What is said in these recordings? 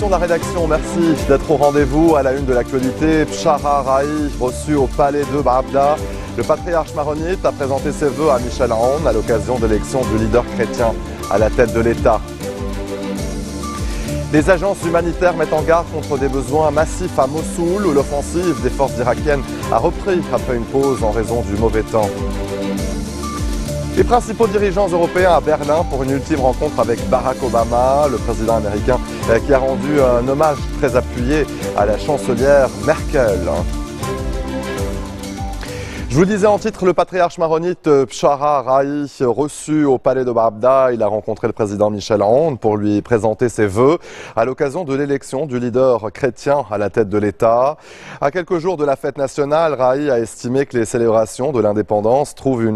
direction de la rédaction, merci d'être au rendez-vous. À la une de l'actualité, Bshara Rahi, reçu au palais de Baabda. Le patriarche maronite a présenté ses vœux à Michel Aoun à l'occasion de l'élection du leader chrétien à la tête de l'État. Les agences humanitaires mettent en garde contre des besoins massifs à Mossoul, où l'offensive des forces irakiennes a repris après une pause en raison du mauvais temps. Les principaux dirigeants européens à Berlin pour une ultime rencontre avec Barack Obama, le président américain qui a rendu un hommage très appuyé à la chancelière Merkel. Je vous disais en titre, le patriarche maronite Bshara Rahi, reçu au palais de Baabda, il a rencontré le président Michel Aoun pour lui présenter ses vœux à l'occasion de l'élection du leader chrétien à la tête de l'État. À quelques jours de la fête nationale, Rahi a estimé que les célébrations de l'indépendance trouvent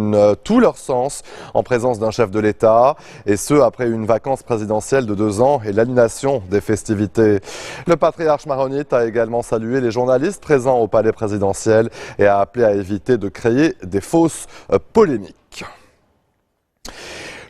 tout leur sens en présence d'un chef de l'État, et ce après une vacance présidentielle de 2 ans et l'annulation des festivités. Le patriarche maronite a également salué les journalistes présents au palais présidentiel et a appelé à éviter de créer des fausses polémiques.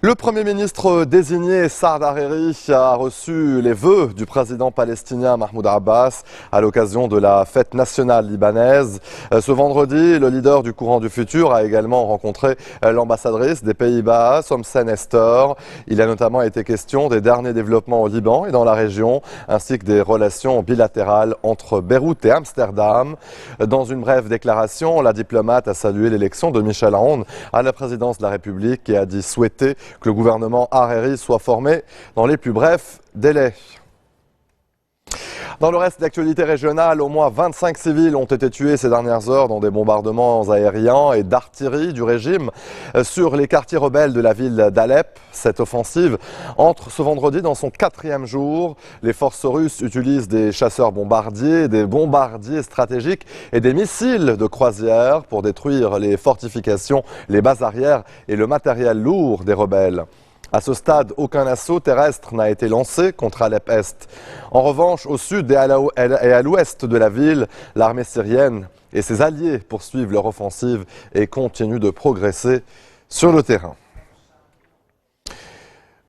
Le Premier ministre désigné Saad Hariri a reçu les vœux du président palestinien Mahmoud Abbas à l'occasion de la fête nationale libanaise. Ce vendredi, le leader du courant du futur a également rencontré l'ambassadrice des Pays-Bas, Somsen Esther. Il a notamment été question des derniers développements au Liban et dans la région, ainsi que des relations bilatérales entre Beyrouth et Amsterdam. Dans une brève déclaration, la diplomate a salué l'élection de Michel Aoun à la présidence de la République et a dit souhaiter que le gouvernement Hariri soit formé dans les plus brefs délais. Dans le reste de l'actualité régionale, au moins 25 civils ont été tués ces dernières heures dans des bombardements aériens et d'artillerie du régime sur les quartiers rebelles de la ville d'Alep. Cette offensive entre ce vendredi dans son 4e jour. Les forces russes utilisent des chasseurs bombardiers, des bombardiers stratégiques et des missiles de croisière pour détruire les fortifications, les bases arrières et le matériel lourd des rebelles. À ce stade, aucun assaut terrestre n'a été lancé contre Alep-Est. En revanche, au sud et à l'ouest de la ville, l'armée syrienne et ses alliés poursuivent leur offensive et continuent de progresser sur le terrain.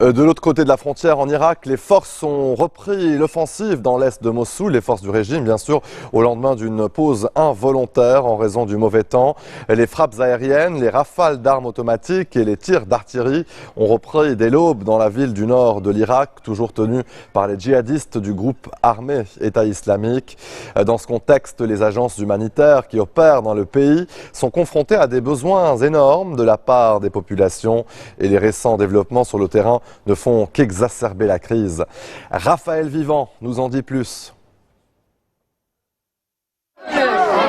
De l'autre côté de la frontière, en Irak, les forces ont repris l'offensive dans l'est de Mossoul, les forces du régime, bien sûr, au lendemain d'une pause involontaire en raison du mauvais temps. Les frappes aériennes, les rafales d'armes automatiques et les tirs d'artillerie ont repris dès l'aube dans la ville du nord de l'Irak, toujours tenue par les djihadistes du groupe armé État islamique. Dans ce contexte, les agences humanitaires qui opèrent dans le pays sont confrontées à des besoins énormes de la part des populations et les récents développements sur le terrain ne font qu'exacerber la crise. Raphaël Vivant nous en dit plus.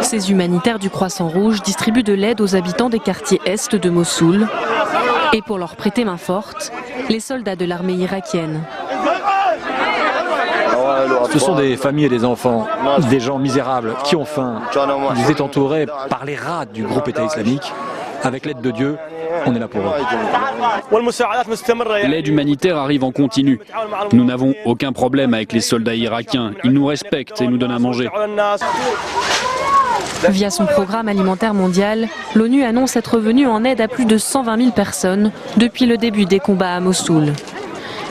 Ces humanitaires du Croissant Rouge distribuent de l'aide aux habitants des quartiers est de Mossoul. Et pour leur prêter main forte, les soldats de l'armée irakienne. Ce sont des familles et des enfants, des gens misérables qui ont faim. Ils étaient entourés par les rats du groupe État islamique. Avec l'aide de Dieu, on est là pour eux. L'aide humanitaire arrive en continu. Nous n'avons aucun problème avec les soldats irakiens. Ils nous respectent et nous donnent à manger. Via son programme alimentaire mondial, l'ONU annonce être venue en aide à plus de 120 000 personnes depuis le début des combats à Mossoul.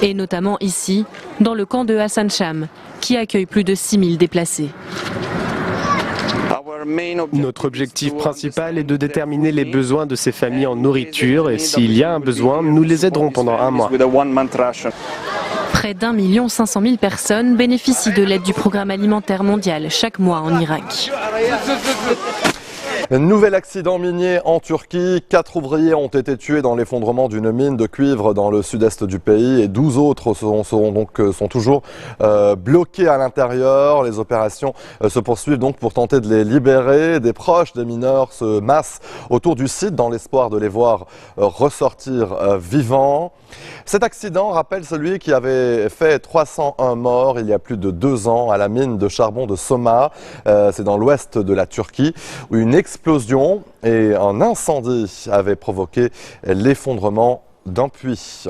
Et notamment ici, dans le camp de Hassan Cham, qui accueille plus de 6 000 déplacés. Notre objectif principal est de déterminer les besoins de ces familles en nourriture et s'il y a un besoin, nous les aiderons pendant 1 mois. Près d'1 500 000 personnes bénéficient de l'aide du programme alimentaire mondial chaque mois en Irak. Nouvel accident minier en Turquie. 4 ouvriers ont été tués dans l'effondrement d'une mine de cuivre dans le sud-est du pays et 12 autres sont toujours bloqués à l'intérieur. Les opérations se poursuivent donc pour tenter de les libérer. Des proches des mineurs se massent autour du site dans l'espoir de les voir ressortir vivants. Cet accident rappelle celui qui avait fait 301 morts il y a plus de 2 ans à la mine de charbon de Soma. C'est dans l'ouest de la Turquie où une explosion et un incendie avaient provoqué l'effondrement d'un puits.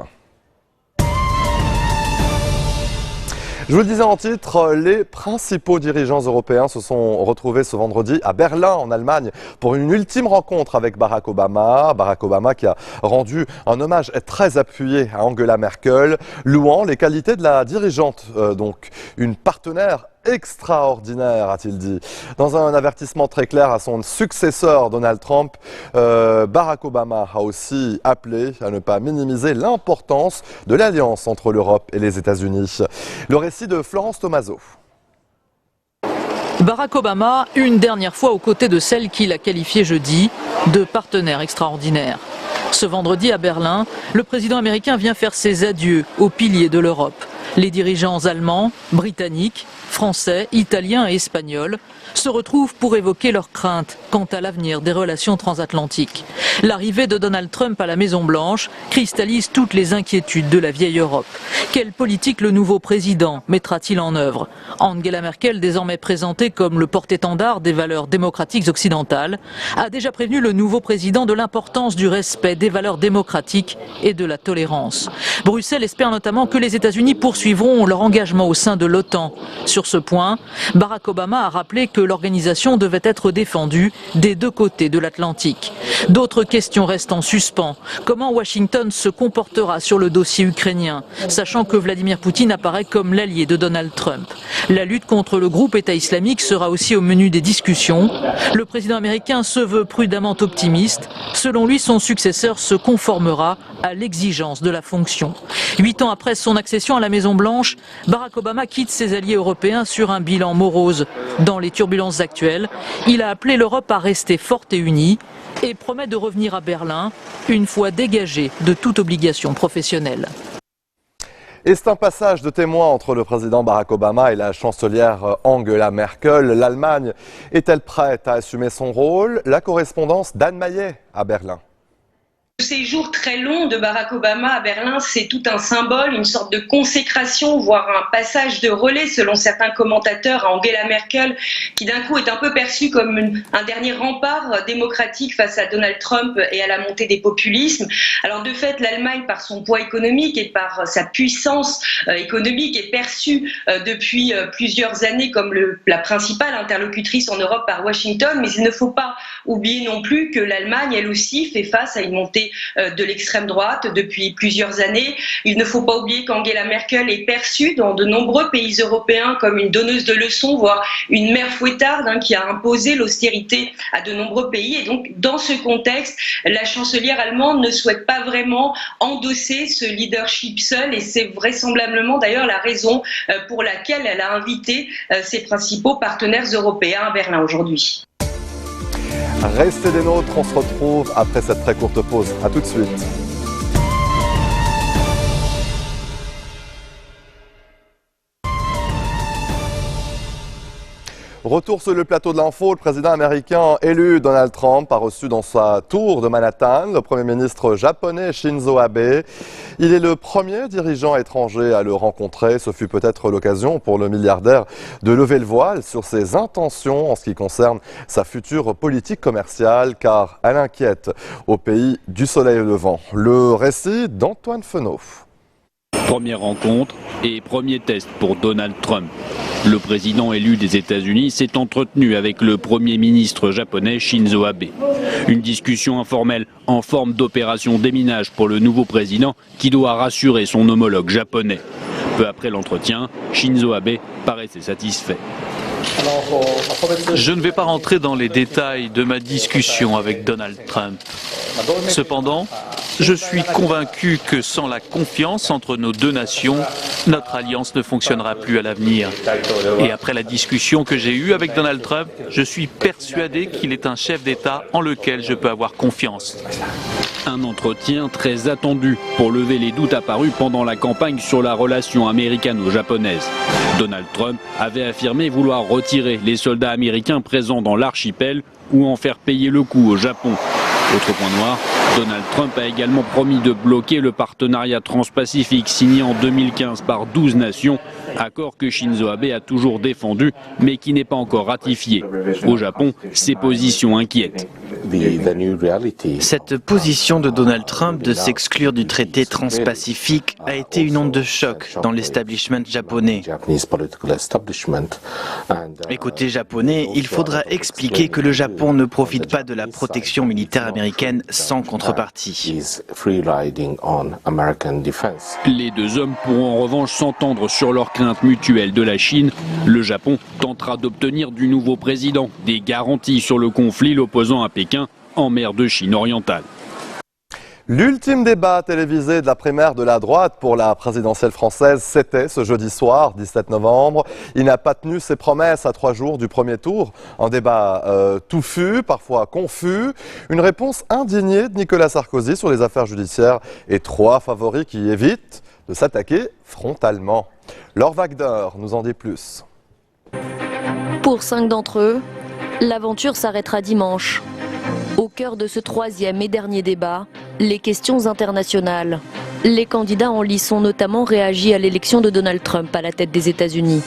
Je vous le disais en titre, les principaux dirigeants européens se sont retrouvés ce vendredi à Berlin, en Allemagne, pour une ultime rencontre avec Barack Obama. Barack Obama qui a rendu un hommage très appuyé à Angela Merkel, louant les qualités de la dirigeante, donc une partenaire extraordinaire, a-t-il dit. Dans un avertissement très clair à son successeur Donald Trump, Barack Obama a aussi appelé à ne pas minimiser l'importance de l'alliance entre l'Europe et les États-Unis. Le récit de Florence Tomaso. Barack Obama, une dernière fois aux côtés de celle qu'il a qualifiée jeudi de partenaire extraordinaire. Ce vendredi à Berlin, le président américain vient faire ses adieux aux piliers de l'Europe. Les dirigeants allemands, britanniques, français, italiens et espagnols se retrouvent pour évoquer leurs craintes quant à l'avenir des relations transatlantiques. L'arrivée de Donald Trump à la Maison-Blanche cristallise toutes les inquiétudes de la vieille Europe. Quelle politique le nouveau président mettra-t-il en œuvre? Angela Merkel, désormais présentée comme le porte-étendard des valeurs démocratiques occidentales, a déjà prévenu le nouveau président de l'importance du respect des valeurs démocratiques et de la tolérance. Bruxelles espère notamment que les États-Unis poursuivront leur engagement au sein de l'OTAN. Sur ce point, Barack Obama a rappelé que l'organisation devait être défendue des deux côtés de l'Atlantique. D'autres questions restent en suspens. Comment Washington se comportera sur le dossier ukrainien, sachant que Vladimir Poutine apparaît comme l'allié de Donald Trump? La lutte contre le groupe État islamique sera aussi au menu des discussions. Le président américain se veut prudemment optimiste. Selon lui, son successeur se conformera à l'exigence de la fonction. 8 ans après son accession à la Maison-Blanche, Barack Obama quitte ses alliés européens sur un bilan morose. Dans les turbulences actuelles, il a appelé l'Europe à rester forte et unie et promet de revenir à Berlin une fois dégagé de toute obligation professionnelle. Et c'est un passage de témoin entre le président Barack Obama et la chancelière Angela Merkel. L'Allemagne est-elle prête à assumer son rôle? La correspondance d'Anne Maillet à Berlin. Le séjour très long de Barack Obama à Berlin, c'est tout un symbole, une sorte de consécration, voire un passage de relais, selon certains commentateurs, à Angela Merkel, qui d'un coup est un peu perçue comme un dernier rempart démocratique face à Donald Trump et à la montée des populismes. Alors de fait, l'Allemagne, par son poids économique et par sa puissance économique, est perçue depuis plusieurs années comme la principale interlocutrice en Europe par Washington, mais il ne faut pas oublier non plus que l'Allemagne, elle aussi, fait face à une montée de l'extrême droite depuis plusieurs années. Il ne faut pas oublier qu'Angela Merkel est perçue dans de nombreux pays européens comme une donneuse de leçons, voire une mère fouettarde qui a imposé l'austérité à de nombreux pays. Et donc, dans ce contexte, la chancelière allemande ne souhaite pas vraiment endosser ce leadership seul, et c'est vraisemblablement d'ailleurs la raison pour laquelle elle a invité ses principaux partenaires européens à Berlin aujourd'hui. Restez des nôtres, on se retrouve après cette très courte pause. A tout de suite. Retour sur le plateau de l'info, le président américain élu Donald Trump a reçu dans sa tour de Manhattan le premier ministre japonais Shinzo Abe. Il est le premier dirigeant étranger à le rencontrer. Ce fut peut-être l'occasion pour le milliardaire de lever le voile sur ses intentions en ce qui concerne sa future politique commerciale, car elle inquiète au pays du soleil levant. Le récit d'Antoine Fenot. Première rencontre et premier test pour Donald Trump. Le président élu des États-Unis s'est entretenu avec le Premier ministre japonais Shinzo Abe. Une discussion informelle en forme d'opération déminage pour le nouveau président qui doit rassurer son homologue japonais. Peu après l'entretien, Shinzo Abe paraissait satisfait. Je ne vais pas rentrer dans les détails de ma discussion avec Donald Trump. Cependant, je suis convaincu que sans la confiance entre nos deux nations, notre alliance ne fonctionnera plus à l'avenir. Et après la discussion que j'ai eue avec Donald Trump, je suis persuadé qu'il est un chef d'État en lequel je peux avoir confiance. Un entretien très attendu pour lever les doutes apparus pendant la campagne sur la relation américano-japonaise. Donald Trump avait affirmé vouloir retirer les soldats américains présents dans l'archipel ou en faire payer le coup au Japon. Autre point noir, Donald Trump a également promis de bloquer le partenariat transpacifique signé en 2015 par 12 nations, accord que Shinzo Abe a toujours défendu mais qui n'est pas encore ratifié. Au Japon, ses positions inquiètent. Cette position de Donald Trump de s'exclure du traité transpacifique a été une onde de choc dans l'establishment japonais. Et côté japonais, il faudra expliquer que le Japon ne profite pas de la protection militaire américaine sans contrepartie. Les deux hommes pourront en revanche s'entendre sur leurs craintes mutuelles de la Chine. Le Japon tentera d'obtenir du nouveau président des garanties sur le conflit l'opposant à Pékin en mer de Chine orientale. L'ultime débat télévisé de la primaire de la droite pour la présidentielle française, c'était ce jeudi soir, 17 novembre. Il n'a pas tenu ses promesses à 3 jours du premier tour. Un débat touffu, parfois confus. Une réponse indignée de Nicolas Sarkozy sur les affaires judiciaires et 3 favoris qui évitent de s'attaquer frontalement. Laure Wagner nous en dit plus. Pour 5 d'entre eux, l'aventure s'arrêtera dimanche. Au cœur de ce 3e et dernier débat, les questions internationales. Les candidats en lice ont notamment réagi à l'élection de Donald Trump à la tête des États-Unis.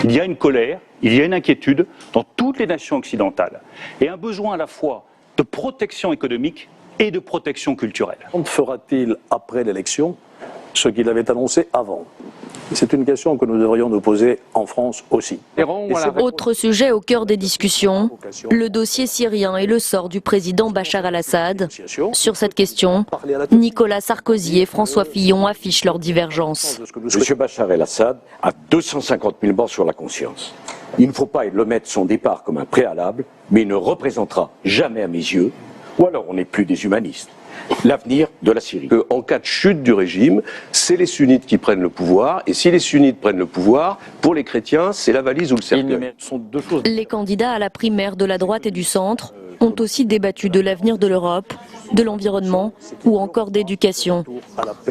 Il y a une colère, il y a une inquiétude dans toutes les nations occidentales et un besoin à la fois de protection économique et de protection culturelle. Fera-t-il après l'élection ce qu'il avait annoncé avant? C'est une question que nous devrions nous poser en France aussi. Autre sujet au cœur des discussions, le dossier syrien et le sort du président Bachar al-Assad. Sur cette question, Nicolas Sarkozy et François Fillon affichent leur divergence. M. Bachar el-Assad a 250 000 morts sur la conscience. Il ne faut pas le mettre son départ comme un préalable, mais il ne représentera jamais à mes yeux, ou alors on n'est plus des humanistes, l'avenir de la Syrie. En cas de chute du régime, c'est les sunnites qui prennent le pouvoir, et si les sunnites prennent le pouvoir, pour les chrétiens, c'est la valise ou le cercueil. Les candidats à la primaire de la droite et du centre ont aussi débattu de l'avenir de l'Europe, de l'environnement ou encore d'éducation.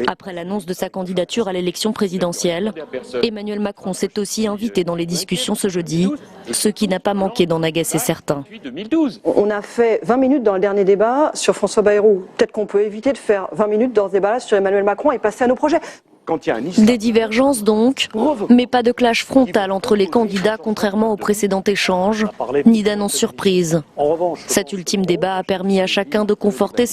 Après l'annonce de sa candidature à l'élection présidentielle, Emmanuel Macron s'est aussi invité dans les discussions ce jeudi, ce qui n'a pas manqué d'en agacer certains. On a fait 20 minutes dans le dernier débat sur François Bayrou. Peut-être qu'on peut éviter de faire 20 minutes dans ce débat-là sur Emmanuel Macron et passer à nos projets. Des divergences donc, mais pas de clash frontal entre les candidats contrairement au précédent échange, ni d'annonce surprise. Cet ultime débat a permis à chacun de conforter